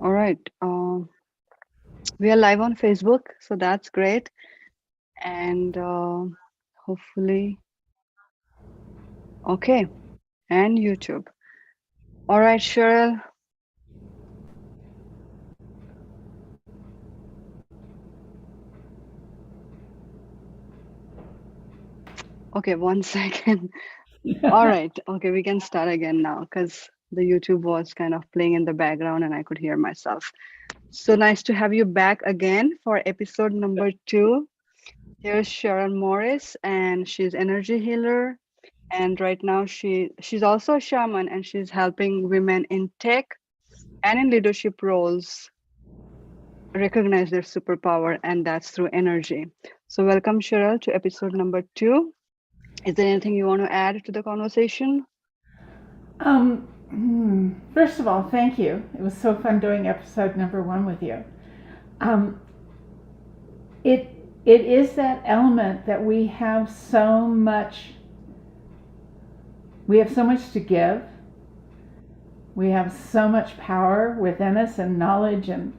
All right. We are live on Facebook, so that's great. And hopefully, okay, and YouTube. All right, Cheryl. Okay, one second. All right. Okay, we can start again now because the YouTube was kind of playing in the background and I could hear myself. So nice to have you back again for episode number 2. Here's Sharon Morris, and she's energy healer. And right now she's also a shaman and she's helping women in tech and in leadership roles recognize their superpower, and that's through energy. So welcome, Cheryl, to episode number 2. Is there anything you want to add to the conversation? First of all, thank you. It was so fun doing episode number 1 with you. Um, it it is that element that we have so much to give. We have so much power within us and knowledge and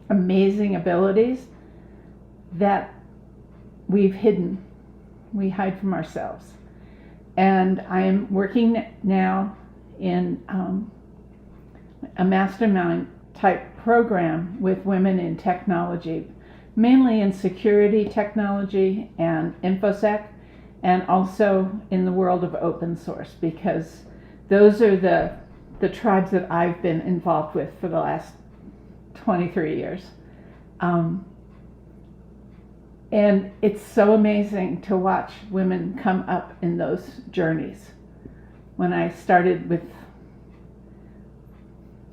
amazing abilities that we've hidden. We hide from ourselves. And I'm working now in a mastermind type program with women in technology, mainly in security technology and infosec, and also in the world of open source, because those are the tribes that I've been involved with for the last 23 years. And it's so amazing to watch women come up in those journeys. When I started with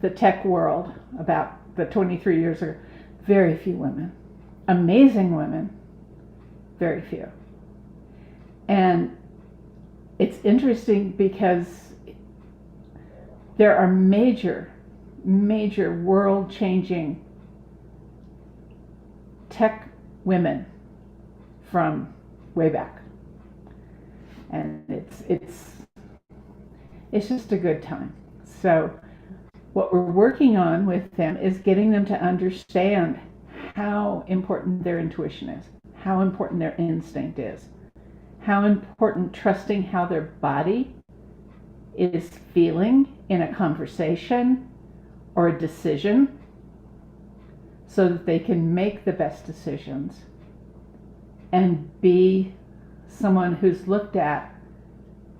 the tech world about the 23 years ago, very few women. Amazing women, very few. And it's interesting because there are major world-changing tech women from way back, and it's just a good time. So what we're working on with them is getting them to understand how important their intuition is, how important their instinct is, how important trusting how their body is feeling in a conversation or a decision, so that they can make the best decisions and be someone who's looked at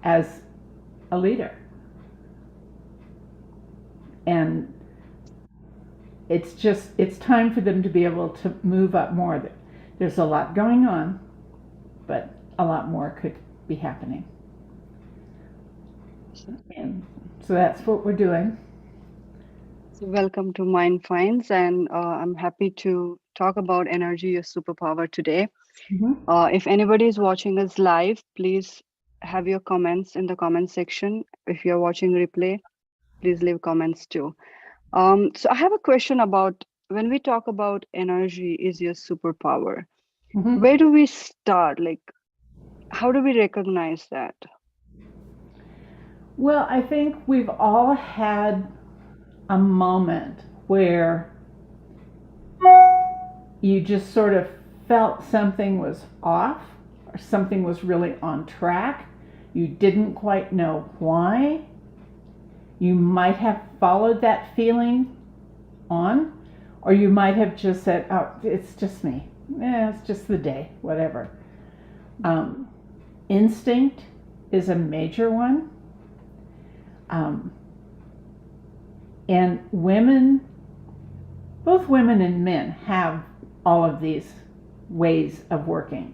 as a leader. And it's time for them to be able to move up more. There's a lot going on, but a lot more could be happening. And so that's what we're doing. So welcome to Mind Finds, and I'm happy to talk about energy, your superpower today. Mm-hmm. If anybody is watching us live, please have your comments in the comment section. If you're watching replay, please leave comments too. So I have a question about when we talk about energy is your superpower, Mm-hmm. where do we start? Like, how do we recognize that? Well, I think we've all had a moment where you just sort of felt something was off or something was really on track. You didn't quite know why. You might have followed that feeling on, or you might have just said, oh, it's just me. It's just the day, whatever. Instinct is a major one. And women, both women and men, have all of these ways of working.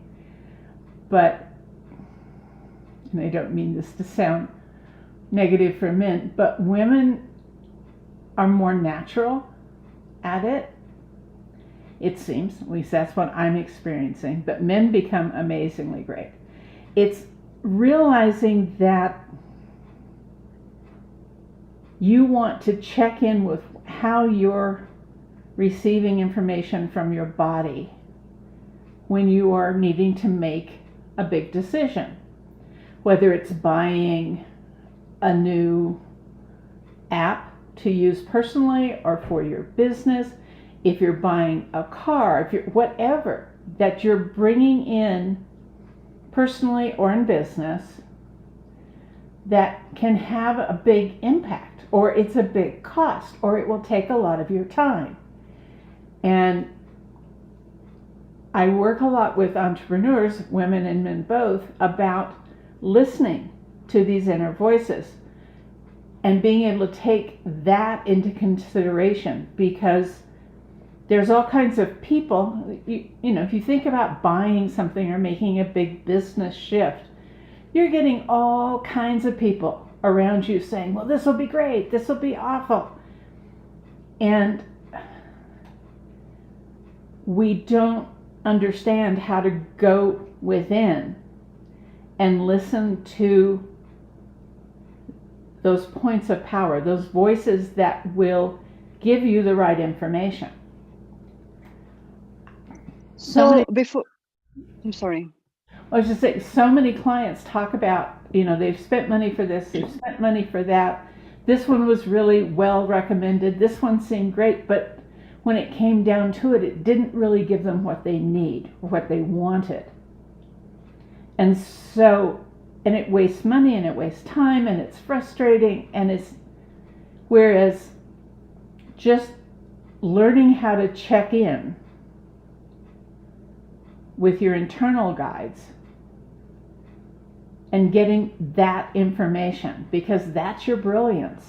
But, and I don't mean this to sound negative for men, but women are more natural at it. It seems, at least that's what I'm experiencing, but men become amazingly great. It's realizing that you want to check in with how you're receiving information from your body when you are needing to make a big decision, whether it's buying a new app to use personally or for your business, if you're buying a car, if you're whatever that you're bringing in personally or in business that can have a big impact, or it's a big cost, or it will take a lot of your time. And I work a lot with entrepreneurs, women and men both, about listening to these inner voices and being able to take that into consideration, because there's all kinds of people, you know, if you think about buying something or making a big business shift, you're getting all kinds of people around you saying, well, this will be great, this will be awful. And we don't understand how to go within and listen to those points of power, those voices that will give you the right information. So before, I'm sorry. I was just saying, so many clients talk about, you know, they've spent money for this, they've spent money for that. This one was really well recommended. This one seemed great, but when it came down to it, it didn't really give them what they need or what they wanted. And so, and it wastes money and it wastes time and it's frustrating, and it's, whereas just learning how to check in with your internal guides and getting that information, because that's your brilliance.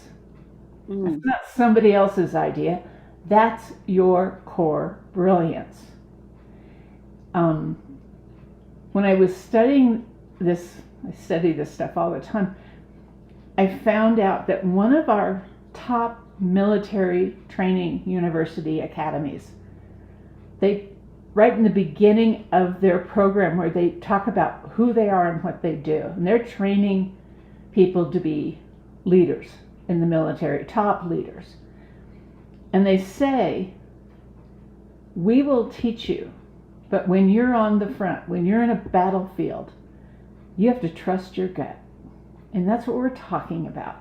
It's not somebody else's idea. That's your core brilliance. When I was studying this, I study this stuff all the time, I found out that one of our top military training university academies, they, right in the beginning of their program where they talk about who they are and what they do, and they're training people to be leaders in the military, top leaders. And they say, we will teach you, but when you're on the front, when you're in a battlefield, you have to trust your gut. And that's what we're talking about.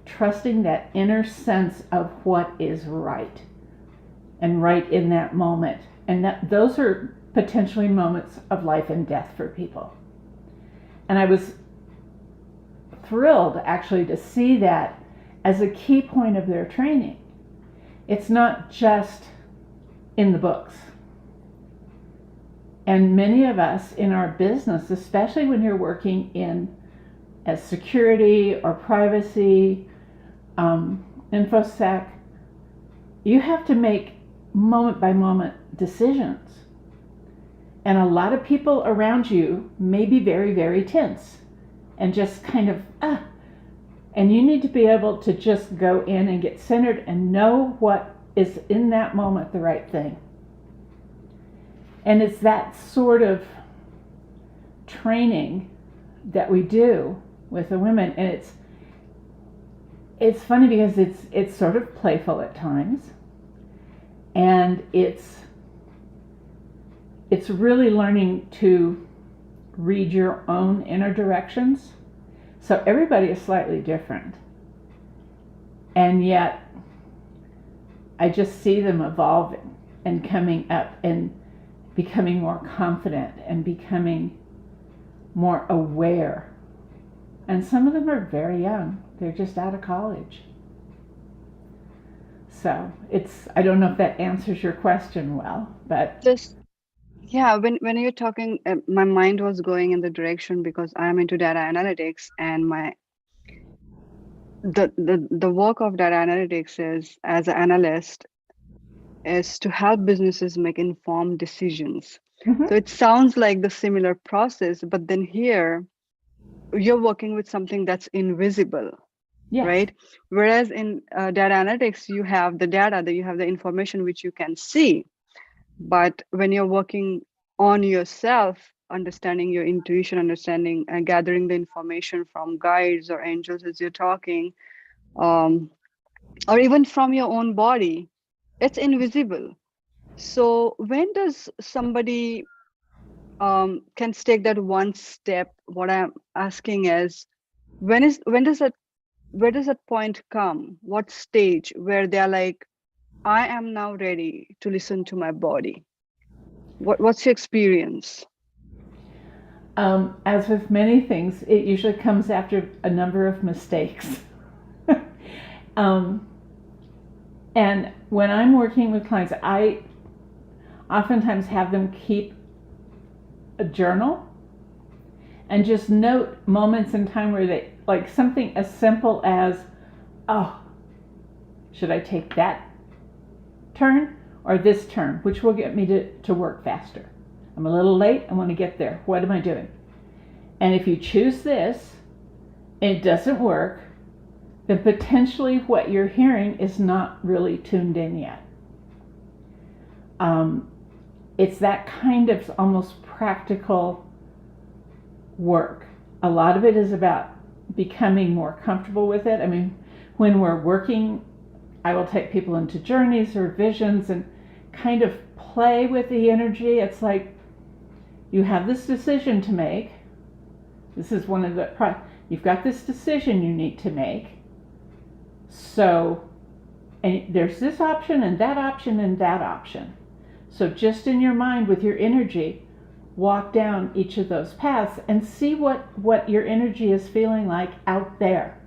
Trusting that inner sense of what is right, and right in that moment. And that those are potentially moments of life and death for people. And I was thrilled actually to see that as a key point of their training. It's not just in the books. And many of us in our business, especially when you're working in as security or privacy, InfoSec, you have to make moment by moment decisions. And a lot of people around you may be very, very tense and just kind of, and you need to be able to just go in and get centered and know what is in that moment the right thing. And it's that sort of training that we do with the women. And it's funny because it's sort of playful at times. And it's really learning to read your own inner directions. So everybody is slightly different. And yet, I just see them evolving and coming up and becoming more confident and becoming more aware. And some of them are very young. They're just out of college. So I don't know if that answers your question well, but yeah, when you're talking, my mind was going in the direction, because I'm into data analytics, and the work of data analytics is, as an analyst, is to help businesses make informed decisions. So it sounds like the similar process, but then here you're working with something that's invisible. Yes. Right? Whereas in data analytics, you have the data, that you have the information which you can see. But when you're working on yourself, understanding your intuition, understanding and gathering the information from guides or angels as you're talking, or even from your own body, it's invisible. So when does somebody can take that one step? What I'm asking is, when does that where does that point come? What stage where they're like, I am now ready to listen to my body? What's your experience? As with many things, it usually comes after a number of mistakes. um, and when I'm working with clients, I oftentimes have them keep a journal and just note moments in time where they, like something as simple as, oh, should I take that turn or this turn? Which will get me to work faster? I'm a little late, I want to get there. What am I doing? And if you choose this and it doesn't work, then potentially what you're hearing is not really tuned in yet. It's that kind of almost practical work. A lot of it is about becoming more comfortable with it. I mean, when we're working, I will take people into journeys or visions and kind of play with the energy. It's like you have this decision to make. This is one of the, you've got this decision you need to make. So, and there's this option and that option and that option. So just in your mind with your energy, walk down each of those paths and see what your energy is feeling like out there.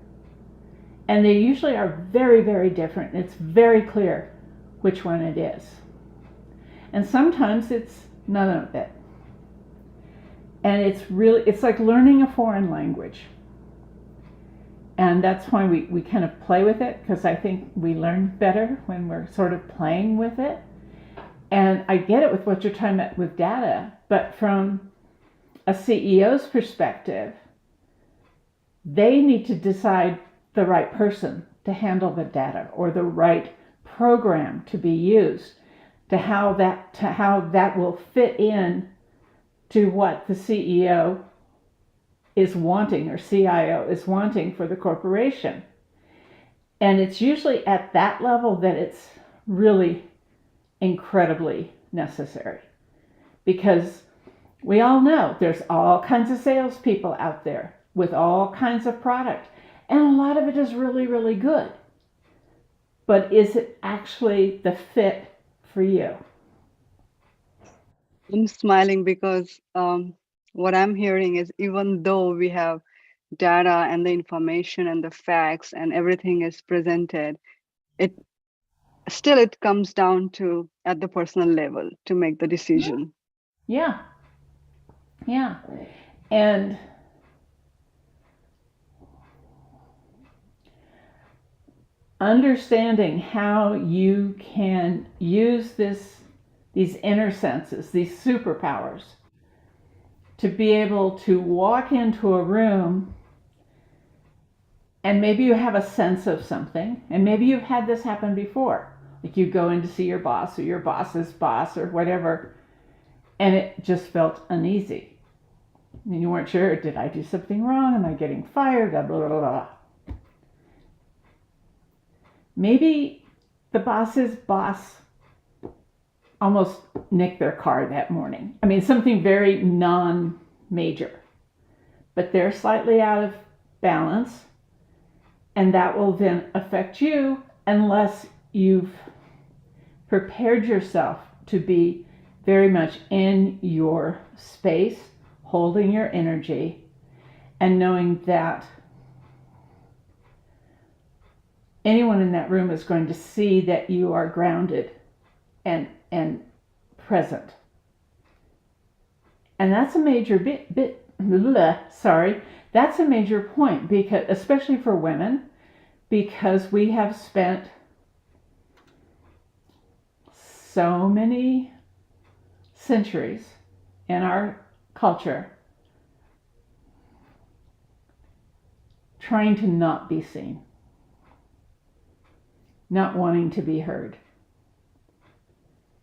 And they usually are very, very different. It's very clear which one it is. And sometimes it's none of it. And it's like learning a foreign language. And that's why we kind of play with it, because I think we learn better when we're sort of playing with it. And I get it with what you're talking about with data, but from a CEO's perspective, they need to decide the right person to handle the data or the right program to be used, to how that will fit in to what the CEO is wanting or CIO is wanting for the corporation. And it's usually at that level that it's really incredibly necessary, because we all know there's all kinds of salespeople out there with all kinds of product, and a lot of it is really, really good. But is it actually the fit for you? I'm smiling because what I'm hearing is, even though we have data and the information and the facts and everything is presented, it still it comes down to at the personal level to make the decision. Yeah. Yeah. And understanding how you can use these inner senses, these superpowers, to be able to walk into a room and maybe you have a sense of something, and maybe you've had this happen before. Like you go in to see your boss or your boss's boss or whatever, and it just felt uneasy. And you weren't sure, did I do something wrong? Am I getting fired? Blah, blah, blah, blah. Maybe the boss's boss almost nicked their car that morning. I mean, something very non-major, but they're slightly out of balance, and that will then affect you unless you've prepared yourself to be very much in your space, holding your energy, and knowing that anyone in that room is going to see that you are grounded and present. And that's a major that's a major point, because especially for women, because we have spent so many centuries in our culture trying to not be seen, not wanting to be heard.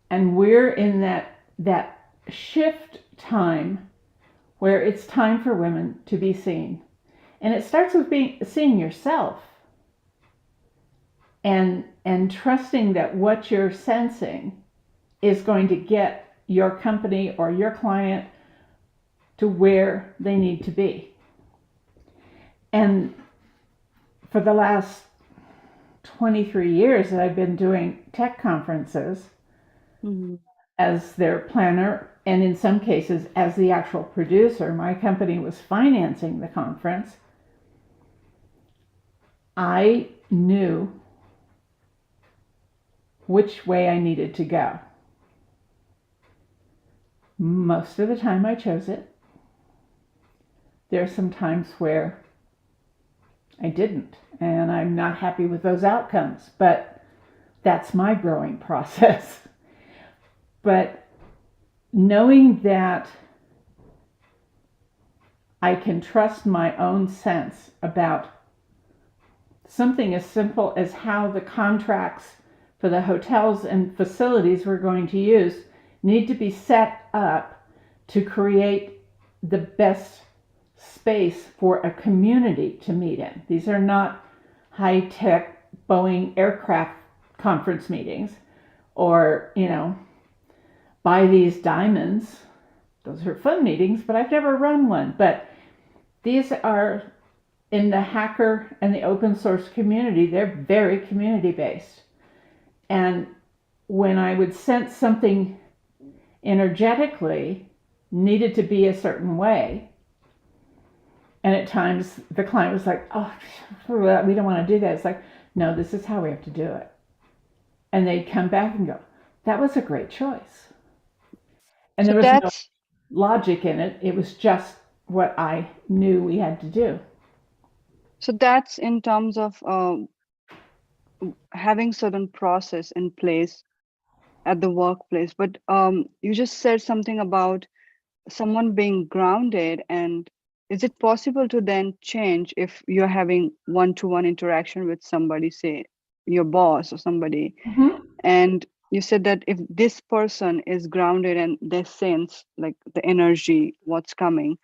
And we're in that shift time where it's time for women to be seen. And it starts with seeing yourself and trusting that what you're sensing is going to get your company or your client to where they need to be. And for the last 23 years that I've been doing tech conferences Mm-hmm. as their planner, and in some cases as the actual producer. My company was financing the conference. I knew which way I needed to go. Most of the time I chose it. There are some times where I didn't, and I'm not happy with those outcomes, but that's my growing process. But knowing that I can trust my own sense about something as simple as how the contracts for the hotels and facilities we're going to use need to be set up to create the best space for a community to meet in. These are not high-tech Boeing aircraft conference meetings or, buy these diamonds. Those are fun meetings, but I've never run one. But these are in the hacker and the open source community. They're very community based. And when I would sense something energetically needed to be a certain way, and at times the client was like, oh, we don't want to do that. It's like, no, this is how we have to do it. And they'd come back and go, that was a great choice. And So there was no that's logic in it. It was just what I knew we had to do. so that's in terms of having certain process in place at the workplace. But you just said something about someone being grounded, and is it possible to then change if you're having one-to-one interaction with somebody, say your boss or somebody, Mm-hmm. and you said that if this person is grounded and they sense like the energy, what's coming,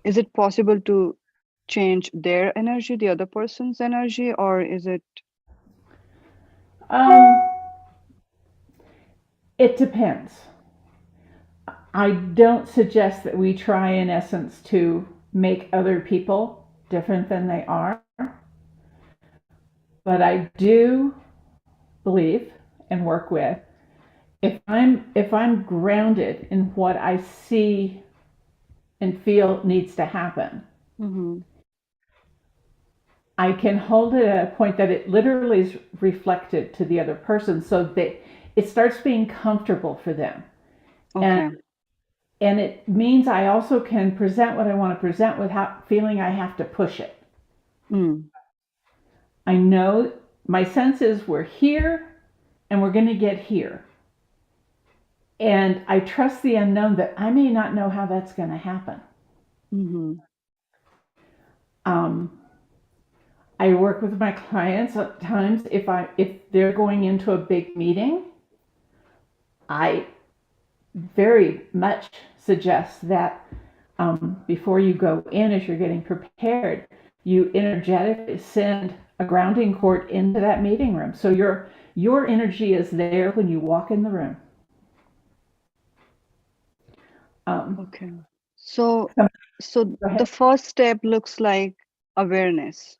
is it possible to change their energy, the other person's energy, or is it? Um, it depends. I don't suggest that we try, in essence, to make other people different than they are, but I do believe and work with, if I'm grounded in what I see and feel needs to happen, Mm-hmm. I can hold it at a point that it literally is reflected to the other person, so that it starts being comfortable for them. And Okay. and it means I also can present what I want to present without feeling I have to push it. Mm. I know my sense is we're here and we're going to get here. And I trust the unknown that I may not know how that's going to happen. Mm-hmm. Um, I work with my clients at times if they're going into a big meeting, I very much suggest that before you go in, as you're getting prepared, you energetically send a grounding cord into that meeting room. So your energy is there when you walk in the room. Okay. So, Go so the ahead. first step looks like awareness.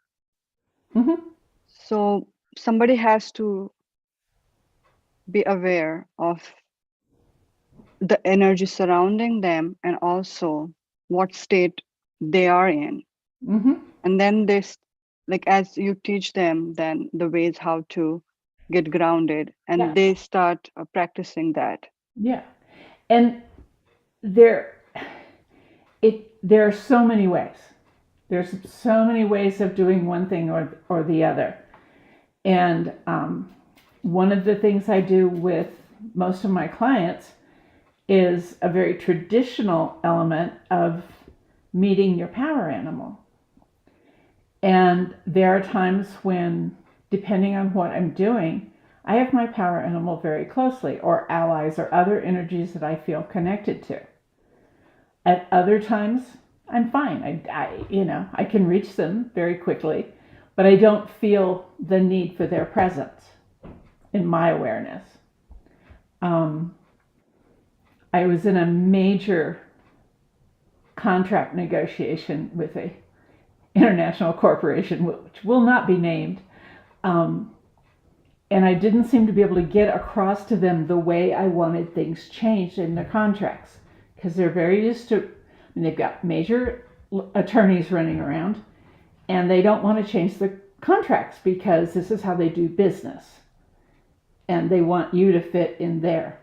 Mm-hmm. So somebody has to be aware of the energy surrounding them and also what state they are in. Mm-hmm. And then this, like as you teach them, then the ways how to get grounded, Yeah. and they start practicing that. Yeah. And there there are so many ways. There's so many ways of doing one thing or the other. And one of the things I do with most of my clients is a very traditional element of meeting your power animal. And there are times when, depending on what I'm doing, I have my power animal very closely, or allies, or other energies that I feel connected to. At other times, I'm fine. I can reach them very quickly, but I don't feel the need for their presence in my awareness. Um, I was in a major contract negotiation with a international corporation, which will not be named. And I didn't seem to be able to get across to them the way I wanted things changed in their contracts, because they're very used to, they've got major attorneys running around, and they don't want to change the contracts because this is how they do business. And they want you to fit in there.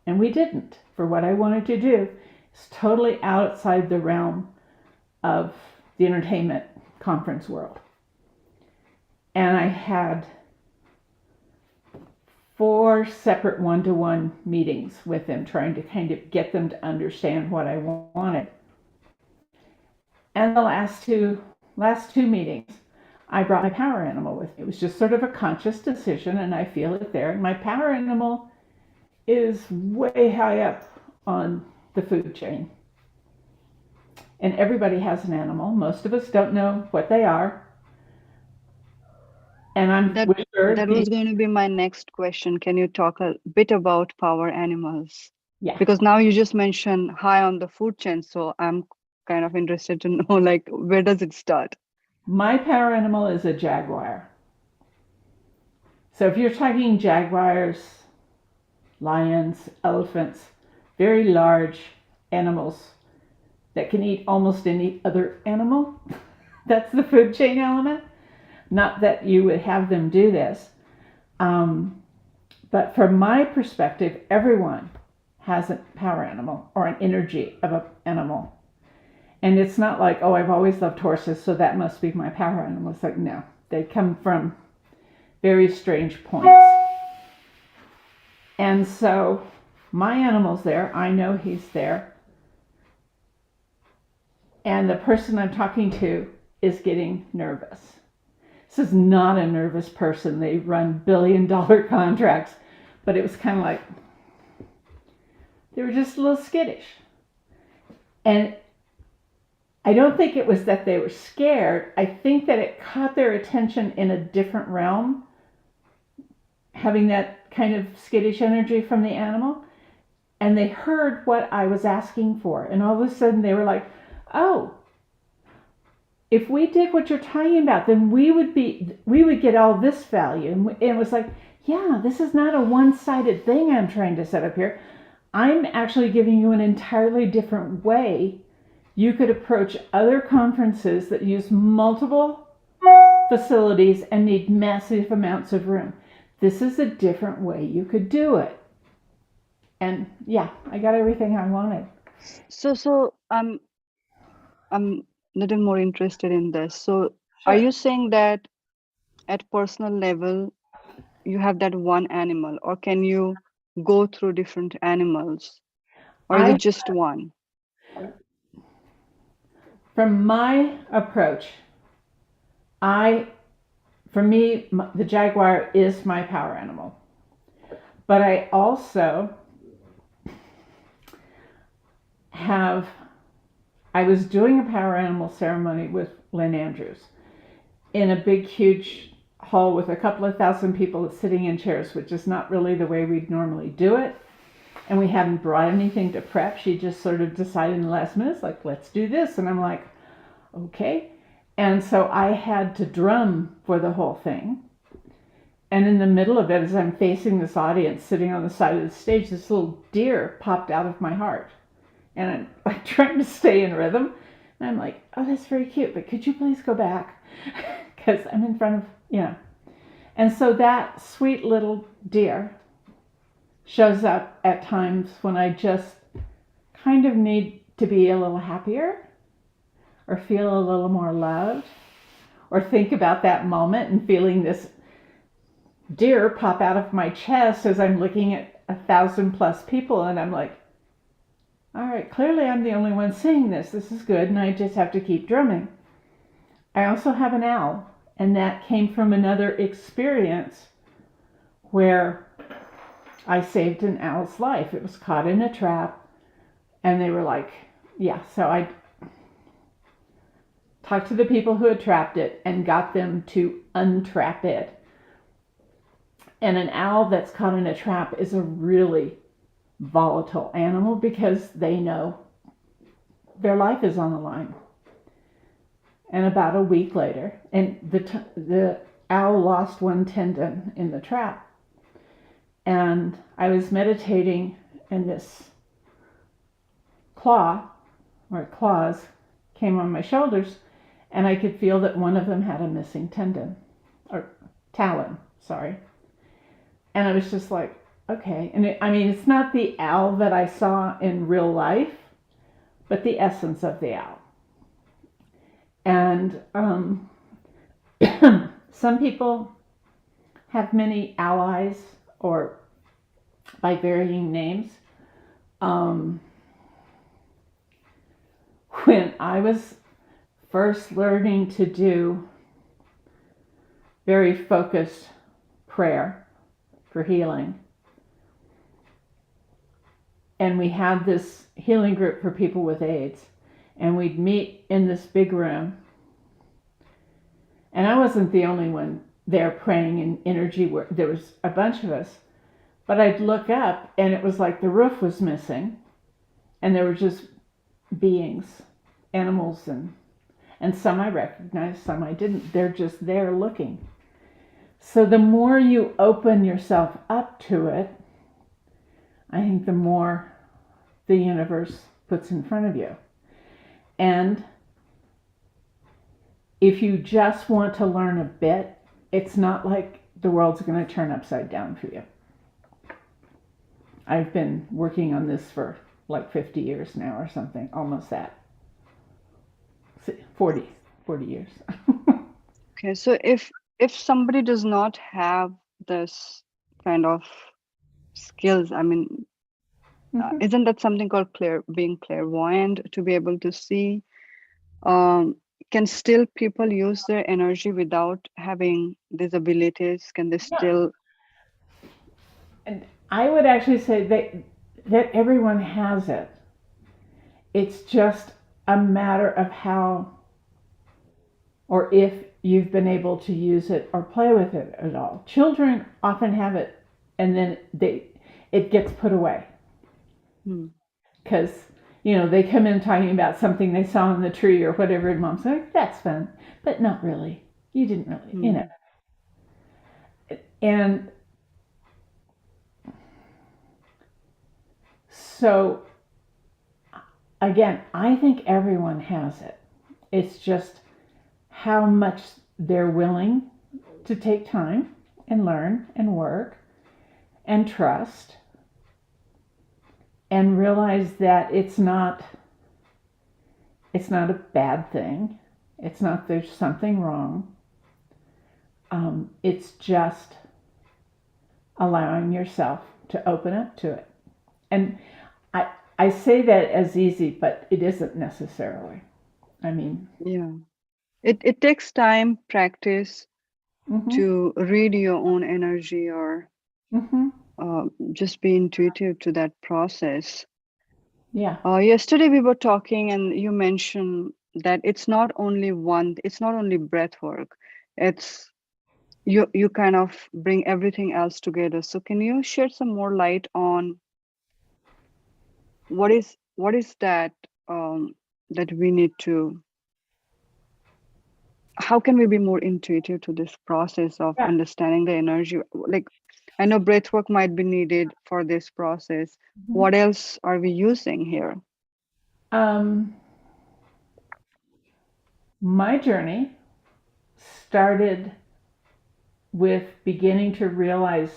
And we didn't. For what I wanted to do, it's totally outside the realm of the entertainment conference world. And I had 4 separate one-to-one meetings with them, trying to kind of get them to understand what I wanted. And the last two meetings, I brought my power animal with me. It was just sort of a conscious decision, and I feel it there. And my power animal is way high up on the food chain. And everybody has an animal. Most of us don't know what they are. And That was going to be my next question. Can you talk a bit about power animals? Yeah. Because now you just mentioned high on the food chain, so I'm kind of interested to know, like, where does it start? My power animal is a jaguar. So if you're talking jaguars, lions, elephants, very large animals that can eat almost any other animal, that's the food chain element. Not that you would have them do this. But from my perspective, everyone has a power animal or an energy of an animal. And it's not like, oh, I've always loved horses, so that must be my power animal. It's like, no, they come from very strange points. And so my animal's there. I know he's there. And the person I'm talking to is getting nervous. This is not a nervous person. They run billion-dollar contracts. But it was kind of like, they were just a little skittish. And I don't think it was that they were scared. I think that it caught their attention in a different realm, having that kind of skittish energy from the animal. And they heard what I was asking for. And all of a sudden they were like, oh, if we did what you're talking about, then we would get all this value. And it was like, yeah, this is not a one-sided thing I'm trying to set up here. I'm actually giving you an entirely different way you could approach other conferences that use multiple facilities and need massive amounts of room. This is a different way you could do it. And yeah, I got everything I wanted. So I'm a little more interested in this. So Sure. Are you saying that at personal level, you have that one animal, or can you go through different animals, or is it just one? From my approach, for me, the jaguar is my power animal. But I also I was doing a power animal ceremony with Lynn Andrews in a big, huge hall with a couple of thousand people sitting in chairs, which is not really the way we'd normally do it. And we hadn't brought anything to prep. She just sort of decided in the last minute, like, let's do this. And I'm like, okay. And so I had to drum for the whole thing. And in the middle of it, as I'm facing this audience sitting on the side of the stage, this little deer popped out of my heart. And I'm like trying to stay in rhythm. And I'm like, oh, that's very cute, but could you please go back? Because I'm in front of, And so that sweet little deer shows up at times when I just kind of need to be a little happier or feel a little more loved or think about that moment and feeling this deer pop out of my chest as I'm looking at 1,000+ people, and I'm like, all right, clearly I'm the only one seeing this. This is good, and I just have to keep drumming. I also have an owl, and that came from another experience where I saved an owl's life. It was caught in a trap, and they were like, yeah, so I talked to the people who had trapped it and got them to untrap it. And an owl that's caught in a trap is a really volatile animal because they know their life is on the line. And about a week later, and the owl lost one tendon in the trap. And I was meditating, and this claws came on my shoulders, and I could feel that one of them had a missing tendon, or talon, sorry. And I was just like, okay. And it's not the owl that I saw in real life, but the essence of the owl. And some people have many allies, or by varying names. When I was first learning to do very focused prayer for healing, and we had this healing group for people with AIDS, and we'd meet in this big room, and I wasn't the only one there praying in energy work. There was a bunch of us, but I'd look up and it was like the roof was missing, and there were just beings, animals, and some I recognized, some I didn't. They're just there looking. So the more you open yourself up to it, I think the more the universe puts in front of you. And if you just want to learn a bit, it's not like the world's going to turn upside down for you. I've been working on this for like 50 years now or something, almost that. 40 years. Okay, so if somebody does not have this kind of skills, isn't that something called being clairvoyant, to be able to see? Can still people use their energy without having these abilities? Can they still? And I would actually say that everyone has it. It's just a matter of how, or if you've been able to use it or play with it at all. Children often have it, and then it gets put away. Because, they come in talking about something they saw in the tree or whatever, and mom's like, that's fun, but not really. You didn't really, And so, again, I think everyone has it. It's just how much they're willing to take time and learn and work and trust and realize that it's not a bad thing. It's not there's something wrong. It's just allowing yourself to open up to it. And I say that as easy, but it isn't necessarily. Yeah, it takes time, practice, to read your own energy, or just be intuitive to that process. Yeah. Yesterday we were talking, and you mentioned that it's not only breath work. It's you kind of bring everything else together. So can you shed some more light on what is that that we need to? How can we be more intuitive to this process of understanding the energy? Like, I know breath work might be needed for this process. What else are we using here? My journey started with beginning to realize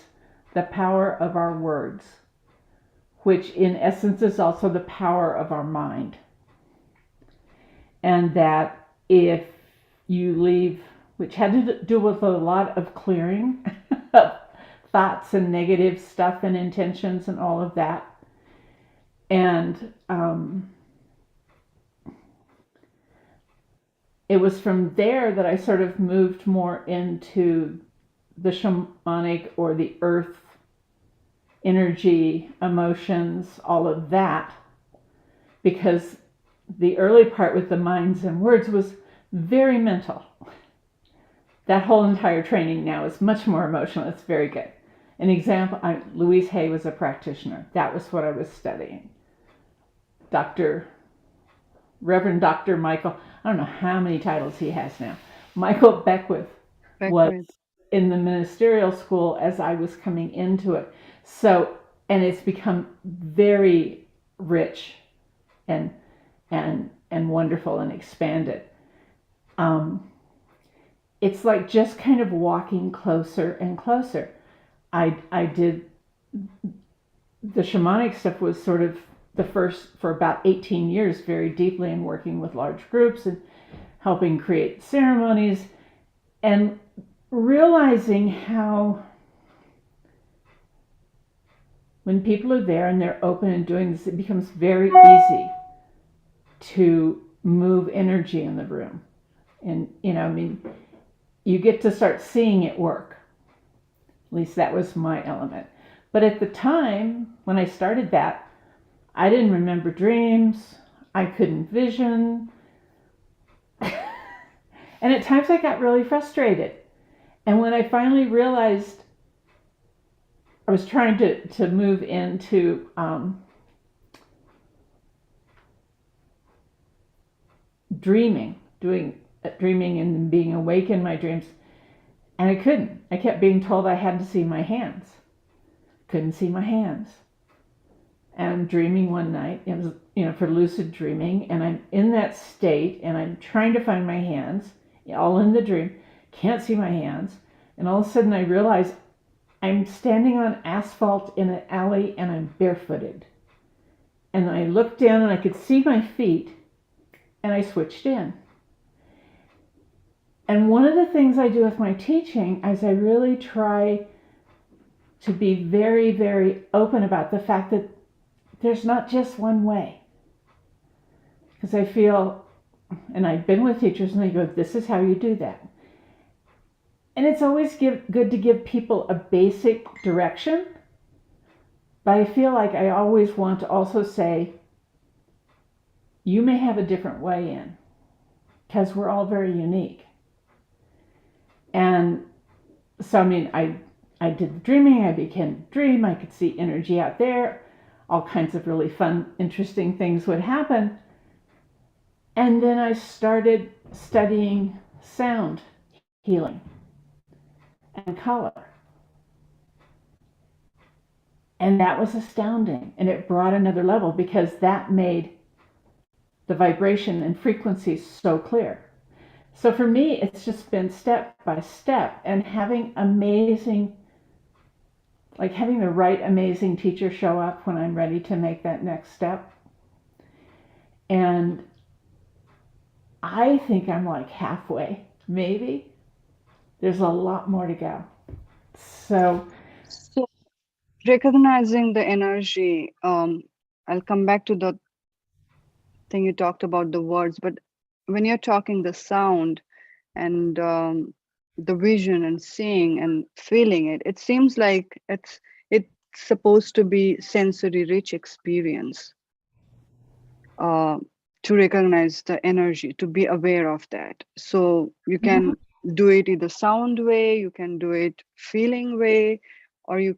the power of our words, which in essence is also the power of our mind. And that if you leave, which had to do with a lot of clearing of thoughts and negative stuff and intentions and all of that. And it was from there that I sort of moved more into the shamanic or the earth energy, emotions, all of that. Because the early part with the minds and words was very mental. That whole entire training now is much more emotional. It's very good. An example, Louise Hay was a practitioner. That was what I was studying. Reverend Dr. Michael. I don't know how many titles he has now. Michael Beckwith was Beckwith. in the ministerial school as I was coming into it. So, and it's become very rich and wonderful and expanded. It's like just kind of walking closer and closer. I did the shamanic stuff was sort of the first for about 18 years, very deeply in working with large groups and helping create ceremonies and realizing how when people are there and they're open and doing this, it becomes very easy to move energy in the room. And, I mean, you get to start seeing it work. At least that was my element. But at the time, when I started that, I didn't remember dreams. I couldn't vision. And at times I got really frustrated. And when I finally realized I was trying to move into dreaming and being awake in my dreams, and I couldn't. I kept being told I had to see my hands. Couldn't see my hands. And I'm dreaming one night. It was, for lucid dreaming, and I'm in that state, and I'm trying to find my hands, all in the dream. Can't see my hands, and all of a sudden I realize I'm standing on asphalt in an alley, and I'm barefooted. And I looked down, and I could see my feet, and I switched in. And one of the things I do with my teaching is I really try to be very, very open about the fact that there's not just one way. Because I feel, and I've been with teachers and they go, this is how you do that. And it's always good to give people a basic direction. But I feel like I always want to also say, you may have a different way in. Because we're all very unique. And so, I mean, I did the dreaming, I began to dream, I could see energy out there, all kinds of really fun, interesting things would happen. And then I started studying sound healing and color. And that was astounding. And it brought another level because that made the vibration and frequencies so clear. So for me, it's just been step by step, and having the right amazing teacher show up when I'm ready to make that next step. And I think I'm like halfway, maybe. There's a lot more to go. So Recognizing the energy, I'll come back to the thing you talked about, the words, but when you're talking the sound and the vision and seeing and feeling it, it seems like it's supposed to be sensory rich experience, to recognize the energy, to be aware of that. So you can do it either sound way, you can do it feeling way, or you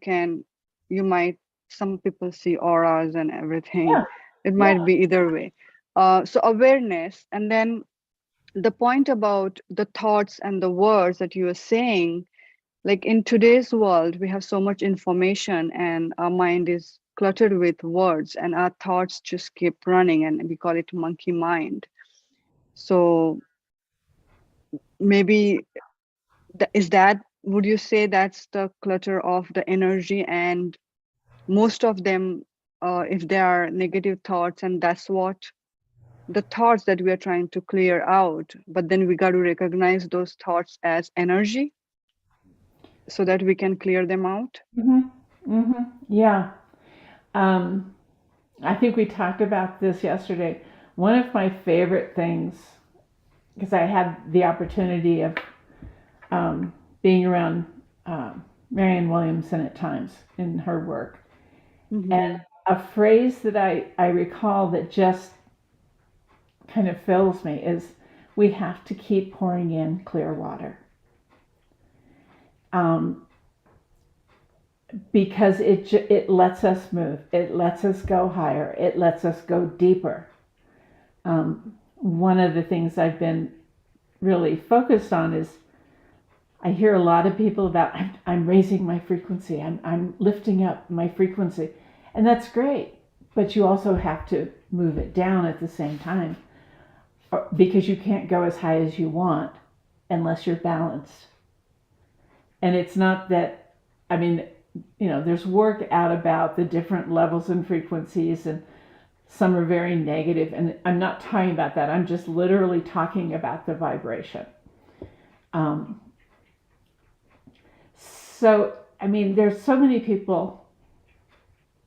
might, some people see auras and everything. yeah, It yeah. might be either way. So awareness, and then the point about the thoughts and the words that you are saying, like in today's world, we have so much information and our mind is cluttered with words and our thoughts just keep running, and we call it monkey mind. So maybe would you say that's the clutter of the energy, and most of them, if there are negative thoughts, and that's what the thoughts that we are trying to clear out, but then we got to recognize those thoughts as energy so that we can clear them out. Yeah. I think we talked about this yesterday. One of my favorite things, because I had the opportunity of being around Marianne Williamson at times in her work. Mm-hmm. And a phrase that I recall that just kind of fills me is, we have to keep pouring in clear water. Because it lets us move. It lets us go higher. It lets us go deeper. one of the things I've been really focused on is I hear a lot of people about I'm raising my frequency, I'm lifting up my frequency, and that's great. But you also have to move it down at the same time, because you can't go as high as you want unless you're balanced. And it's not that, I mean, there's work out about the different levels and frequencies, and some are very negative, and I'm not talking about that. I'm just literally talking about the vibration. So, I mean, there's so many people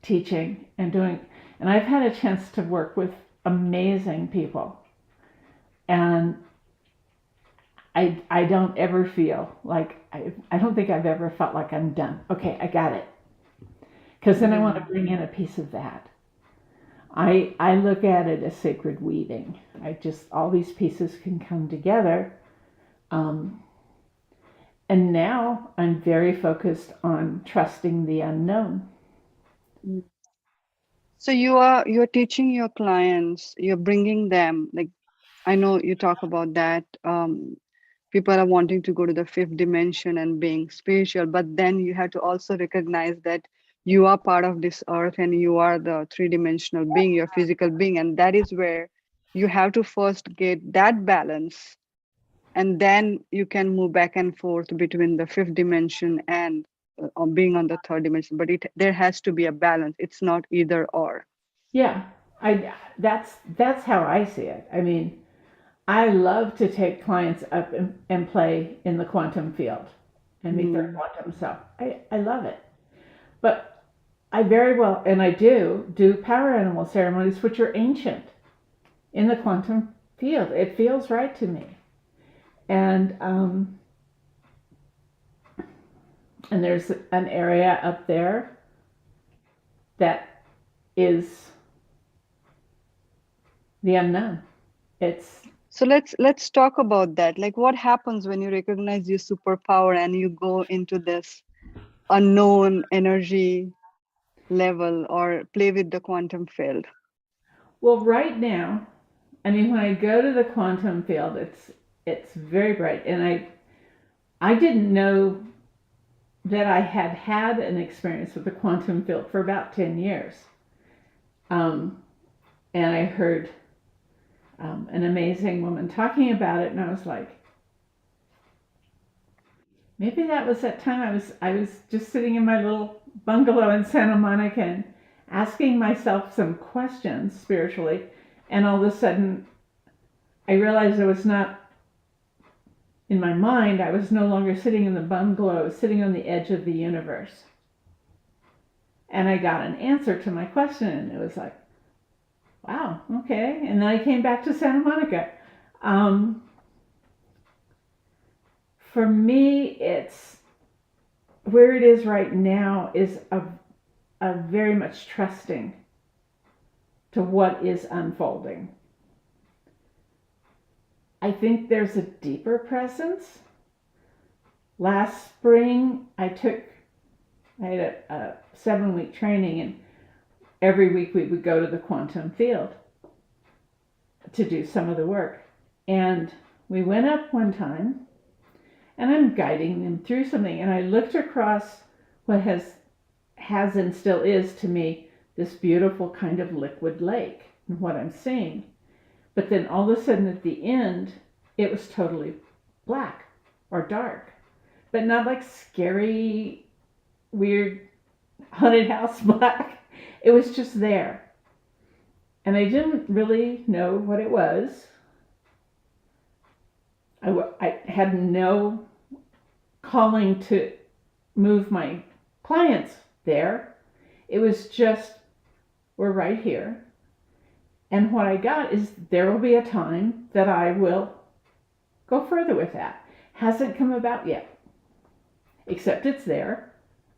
teaching and doing, and I've had a chance to work with amazing people, and I don't ever feel like, I don't think I've ever felt like I'm done. Okay, I got it. Because then I want to bring in a piece of that. I look at it as sacred weaving. All these pieces can come together. And now I'm very focused on trusting the unknown. So you're teaching your clients, you're bringing them, like, I know you talk about that. People are wanting to go to the fifth dimension and being spiritual, but then you have to also recognize that you are part of this earth and you are the three-dimensional being, your physical being, and that is where you have to first get that balance, and then you can move back and forth between the fifth dimension and being on the third dimension. But there has to be a balance. It's not either or. Yeah, that's how I see it. I mean, I love to take clients up and play in the quantum field and meet their quantum self. I love it. But I very well, and I do power animal ceremonies, which are ancient in the quantum field. It feels right to me. And there's an area up there that is the unknown. So let's talk about that. Like, what happens when you recognize your superpower and you go into this unknown energy level or play with the quantum field? Well, right now, I mean, when I go to the quantum field, it's very bright, and I didn't know that I had an experience with the quantum field for about 10 years. And I heard an amazing woman talking about it, and I was like, maybe that was that time I was just sitting in my little bungalow in Santa Monica and asking myself some questions spiritually, and all of a sudden I realized I was not in my mind. I was no longer sitting in the bungalow. I was sitting on the edge of the universe. And I got an answer to my question, and it was like, wow, okay. And then I came back to Santa Monica. For me, it's where it is right now is a very much trusting to what is unfolding. I think there's a deeper presence. Last spring, I had a 7-week training, and every week we would go to the quantum field to do some of the work. And we went up one time, and I'm guiding them through something, and I looked across what has and still is to me this beautiful kind of liquid lake, and what I'm seeing. But then all of a sudden at the end, it was totally black or dark, but not like scary, weird, haunted house black. It was just there. And I didn't really know what it was. I had no calling to move my clients there. It was just, we're right here. And what I got is there will be a time that I will go further with that. Hasn't come about yet, except it's there,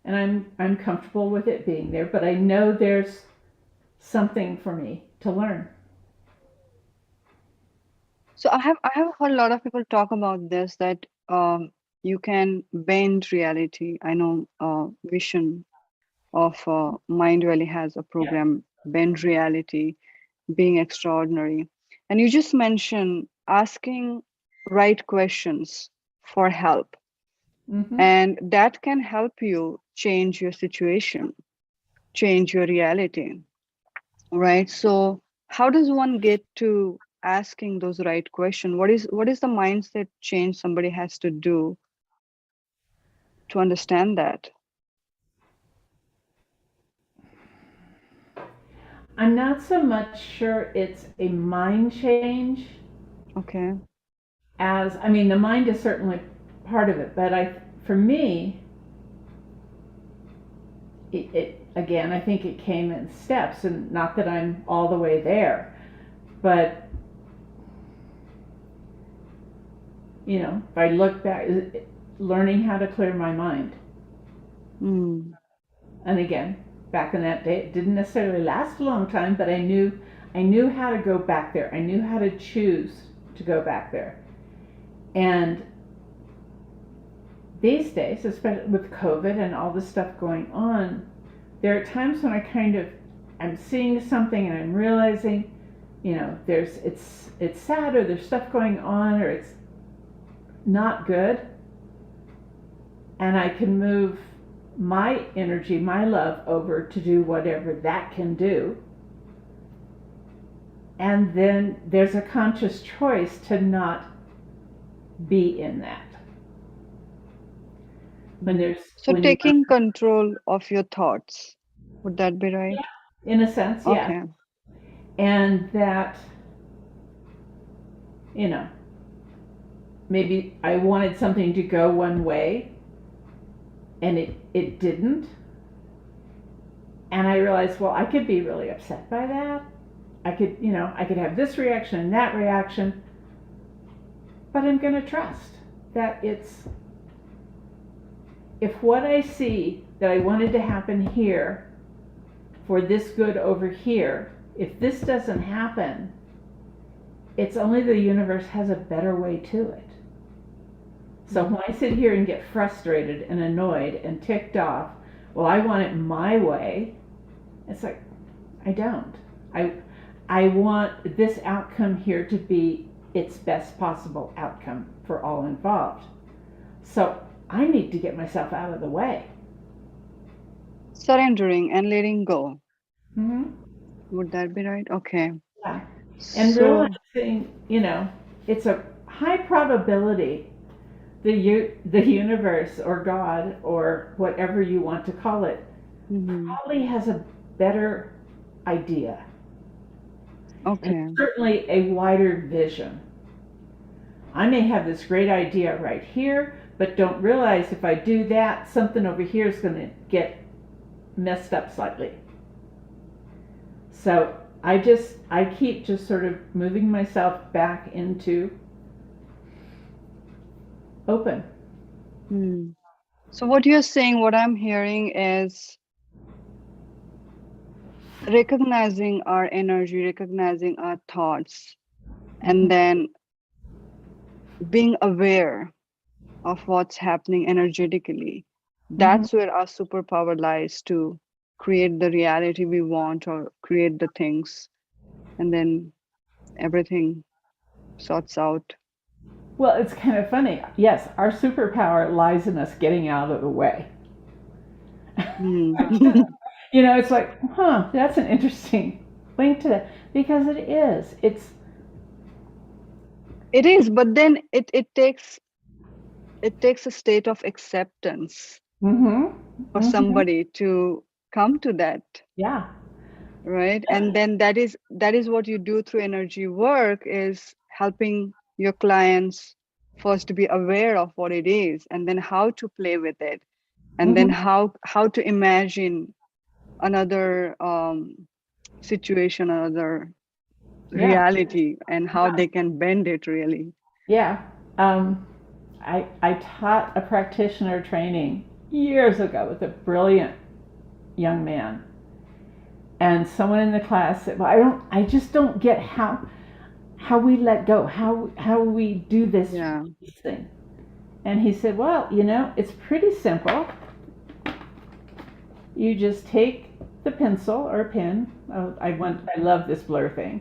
and I'm comfortable with it being there, but I know there's something for me to learn. So I have heard a lot of people talk about this, that you can bend reality. I know Vision of Mind Valley has a Yeah. program, Bend Reality, Being Extraordinary. And you just mentioned asking right questions for help, Mm-hmm. and that can help you change your situation, change your reality, right? So how does one get to asking those right questions? What is the mindset change somebody has to do to understand that? I'm not so much sure it's a mind change Okay. as, I mean, the mind is certainly part of it, but for me, again, I think it came in steps, and not that I'm all the way there, but if I look back, learning how to clear my mind, Mm. and again, back in that day, it didn't necessarily last a long time, but I knew how to go back there. I knew how to choose to go back there, and these days, especially with COVID and all this stuff going on, there are times when I'm seeing something and I'm realizing, it's sad, or there's stuff going on, or it's not good, and I can move my energy, my love over to do whatever that can do. And then there's a conscious choice to not be in that. So When you, taking control of your thoughts, would that be right? in a sense, yeah. Okay. And that, you know, maybe I wanted something to go one way and it didn't. And I realized, well, I could be really upset by that. I could have this reaction and that reaction, but I'm going to trust that if what I see that I wanted to happen here for this good over here, if this doesn't happen, it's only the universe has a better way to it. So when I sit here and get frustrated and annoyed and ticked off, well, I want it my way. It's like, I don't. I want this outcome here to be its best possible outcome for all involved. So I need to get myself out of the way. Surrendering and letting go. Mm-hmm. Would that be right? Okay. Yeah. And So, realizing, it's a high probability the universe or God or whatever you want to call it mhm. probably has a better idea, and Okay. certainly a wider vision. I may have this great idea right here, but don't realize if I do that, something over here is going to get messed up slightly. So I keep just sort of moving myself back into open. Hmm. So what you're saying, what I'm hearing is recognizing our energy, recognizing our thoughts, and then being aware of what's happening energetically. Mm-hmm. That's where our superpower lies, to create the reality we want or create the things, and then everything sorts out. Well, it's kind of funny. Yes, our superpower lies in us getting out of the way. Hmm. It's like, that's an interesting link to that, because it is. It is, but then it takes a state of acceptance Mm-hmm. for Mm-hmm. somebody to come to that, Yeah. right? And then that is what you do through energy work, is helping your clients first to be aware of what it is, and then how to play with it, and then Mm-hmm. how to imagine another situation, another Yeah. reality, and how Yeah. they can bend it really. Yeah. Um, I taught a practitioner training years ago with a brilliant young man, and someone in the class said, "Well, I just don't get how we let go, how we do this Yeah. thing." And he said, "Well, it's pretty simple. You just take the pencil or pen. Oh, I love this blur thing,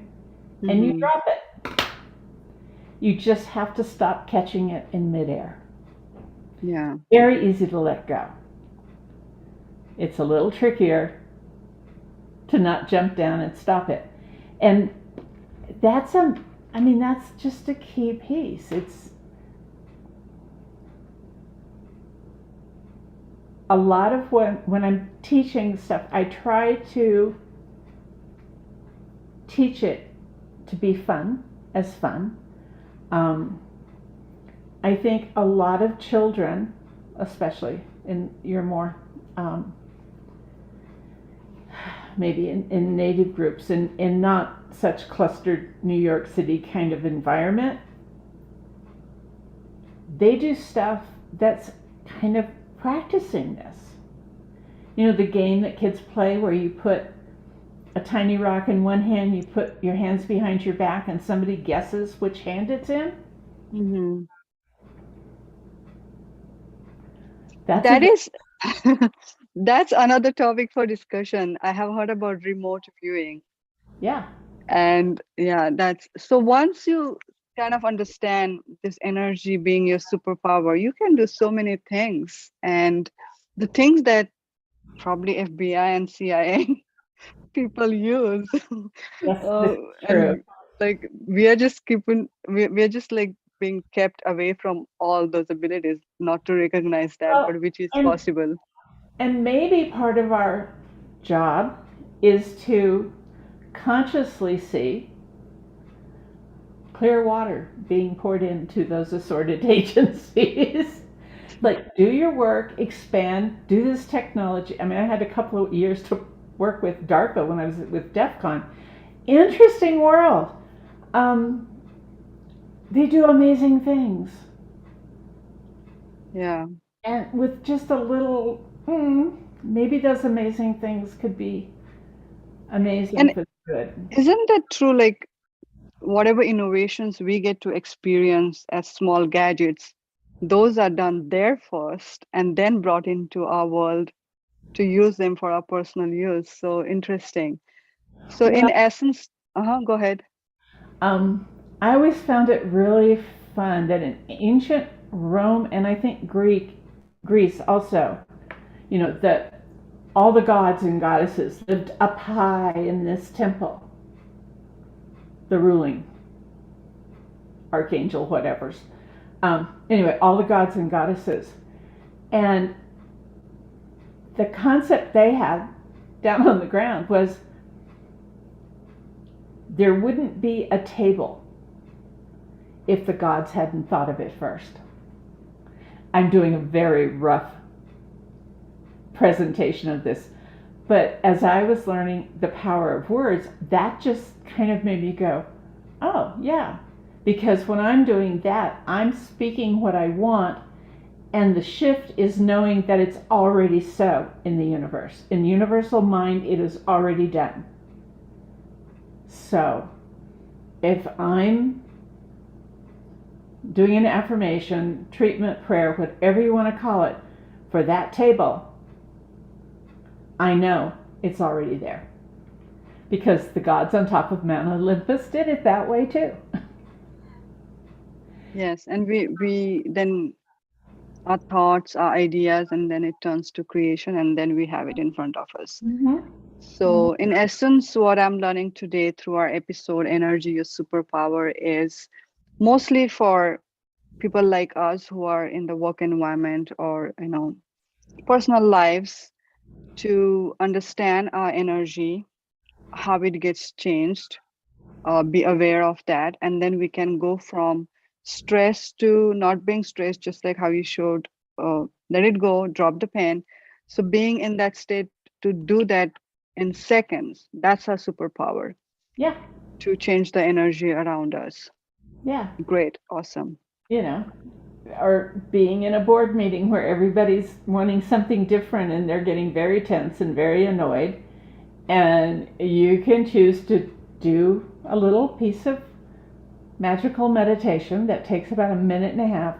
and you Hmm. drop it. You just have to stop catching it in midair. Yeah. Very easy to let go. It's a little trickier to not jump down and stop it. And that's that's just a key piece. It's a lot of when I'm teaching stuff, I try to teach it to be fun, as fun. I think a lot of children, especially in your more maybe in native groups, in not such clustered New York City kind of environment, they do stuff that's kind of practicing this. You know, the game that kids play where you put a tiny rock in one hand, you put your hands behind your back, and somebody guesses which hand it's in. Mm-hmm. That's That is that's another topic for discussion. I have heard about remote viewing. yeah. And yeah, that's so once you kind of understand this energy being your superpower, you can do so many things. And the things that probably FBI and CIA people use. Yes, this uh, is true. and like we are just we're just like being kept away from all those abilities, not to recognize that, Well, but which is and possible. and maybe part of our job is to consciously see clear water being poured into those assorted agencies. Like, do your work, expand, do this technology. I mean, I had a couple of years to work with DARPA when I was with DEF CON. Interesting world. Um, they do amazing things. Yeah. And with just a little, maybe those amazing things could be amazing And for the good. isn't that true? Like whatever innovations we get to experience as small gadgets, those are done there first and then brought into our world to use them for our personal use. So interesting. So in Well, essence, go ahead. um, I always found it really fun that in ancient Rome and I think Greece also, that all the gods and goddesses lived up high in this temple, the ruling archangel, whatever's. Anyway, all the gods and goddesses. And the concept they had down on the ground was there wouldn't be a table if the gods hadn't thought of it first. I'm doing a very rough presentation of this, but as I was learning the power of words, that just kind of made me go, oh, yeah. Because when I'm doing that, I'm speaking what I want, and the shift is knowing that it's already so in the universe. In universal mind, it is already done. So, if I'm doing an affirmation, treatment, prayer, whatever you want to call it, for that table, I know it's already there. Because the gods on top of Mount Olympus did it that way too. Yes, and we then our thoughts, our ideas, and then it turns to creation, and then we have it in front of us. Mm-hmm. So, in essence, what I'm learning today through our episode, Energy, Your Superpower, is mostly for people like us who are in the work environment or, personal lives to understand our energy, how it gets changed, be aware of that, and then we can go from stress to not being stressed, just like how you showed. Let it go, drop the pen. So being in that state to do that in seconds, that's our superpower Yeah, to change the energy around us. yeah. Great, awesome. You know, or being in a board meeting where everybody's wanting something different and they're getting very tense and very annoyed, and you can choose to do a little piece of magical meditation that takes about a minute and a half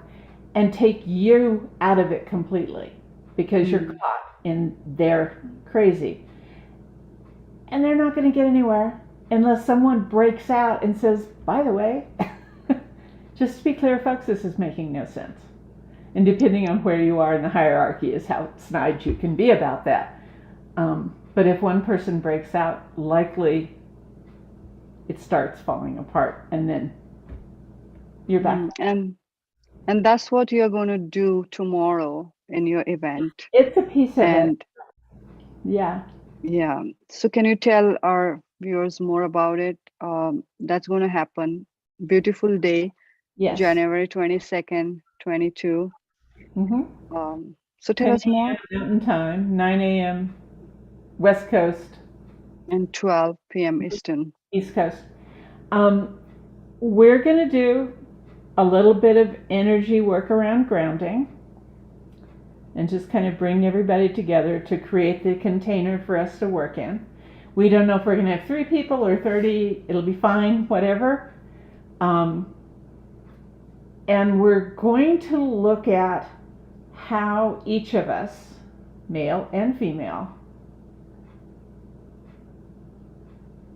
and take you out of it completely because you're caught in their crazy. And they're not going to get anywhere unless someone breaks out and says, by the way, Just to be clear, folks, this is making no sense. And depending on where you are in the hierarchy is how snide you can be about that. But if one person breaks out, likely it starts falling apart, and then you're back. And that's what you're going to do tomorrow in your event. It's a piece of it. And Yeah. yeah, so can you tell our viewers more about it? That's going to happen. Beautiful day, Yes. January 22nd, 22. So tell 10 us more. a.m. Mountain Time, 9 a.m. West Coast, And 12 p.m. Eastern. East Coast. We're going to do a little bit of energy work around grounding and just kind of bring everybody together to create the container for us to work in. We don't know if we're going to have 3 people or 30. It'll be fine, whatever. And we're going to look at how each of us, male and female,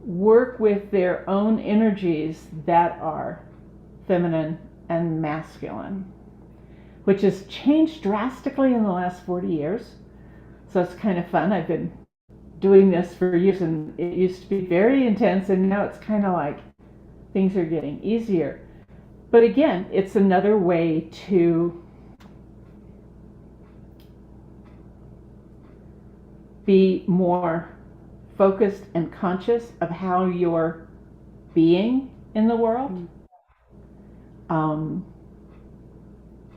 work with their own energies that are feminine and masculine, which has changed drastically in the last 40 years. So it's kind of fun. I've been doing this for years, and it used to be very intense, and now it's kind of like things are getting easier. But again, it's another way to be more focused and conscious of how you're being in the world.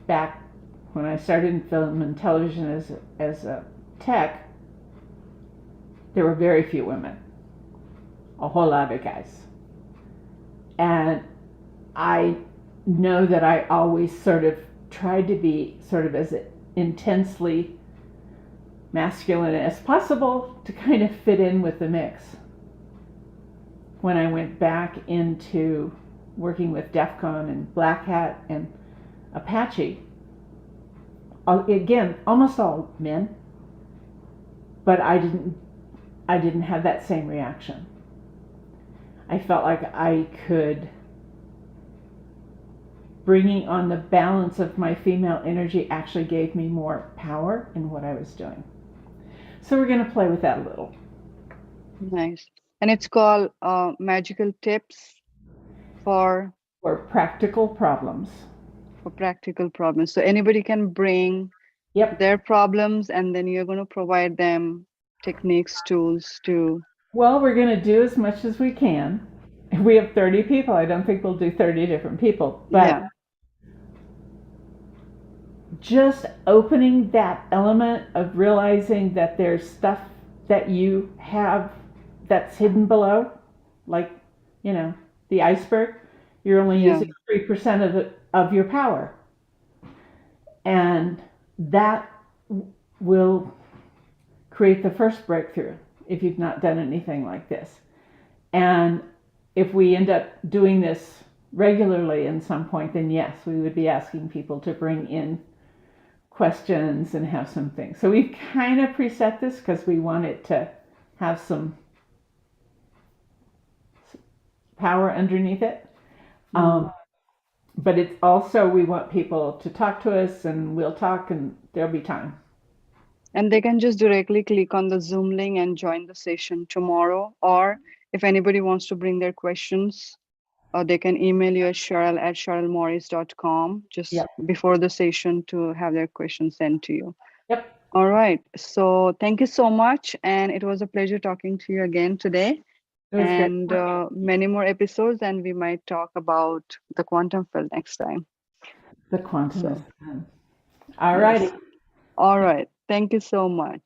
Back when I started in film and television as a tech, there were very few women, a whole lot of guys. And I know that I always sort of tried to be sort of as intensely masculine as possible to kind of fit in with the mix. When I went back into working with DEF CON and Black Hat and Apache, again, almost all men, but I didn't have that same reaction. I felt like I could, bringing on the balance of my female energy actually gave me more power in what I was doing. So we're going to play with that a little. Nice. And it's called Magical Tips for practical problems. For practical problems. So anybody can bring their problems, and then you're going to provide them techniques, tools to... Well, we're going to do as much as we can. If we have 30 people, I don't think we'll do 30 different people. But just opening that element of realizing that there's stuff that you have that's hidden below, like, the iceberg. You're only using 3% of your power. And that will create the first breakthrough if you've not done anything like this. And if we end up doing this regularly in some point, then yes, we would be asking people to bring in questions and have some things. So we've kind of preset this because we want it to have some power underneath it. But it's also, we want people to talk to us, and we'll talk, and there'll be time. And they can just directly click on the Zoom link and join the session tomorrow. Or if anybody wants to bring their questions, they can email you at charel@charelmorris.com just before the session to have their questions sent to you. All right. So thank you so much. And it was a pleasure talking to you again today. And many more episodes, and we might talk about the quantum field next time. The quantum is fun. All righty. All right. Thank you so much.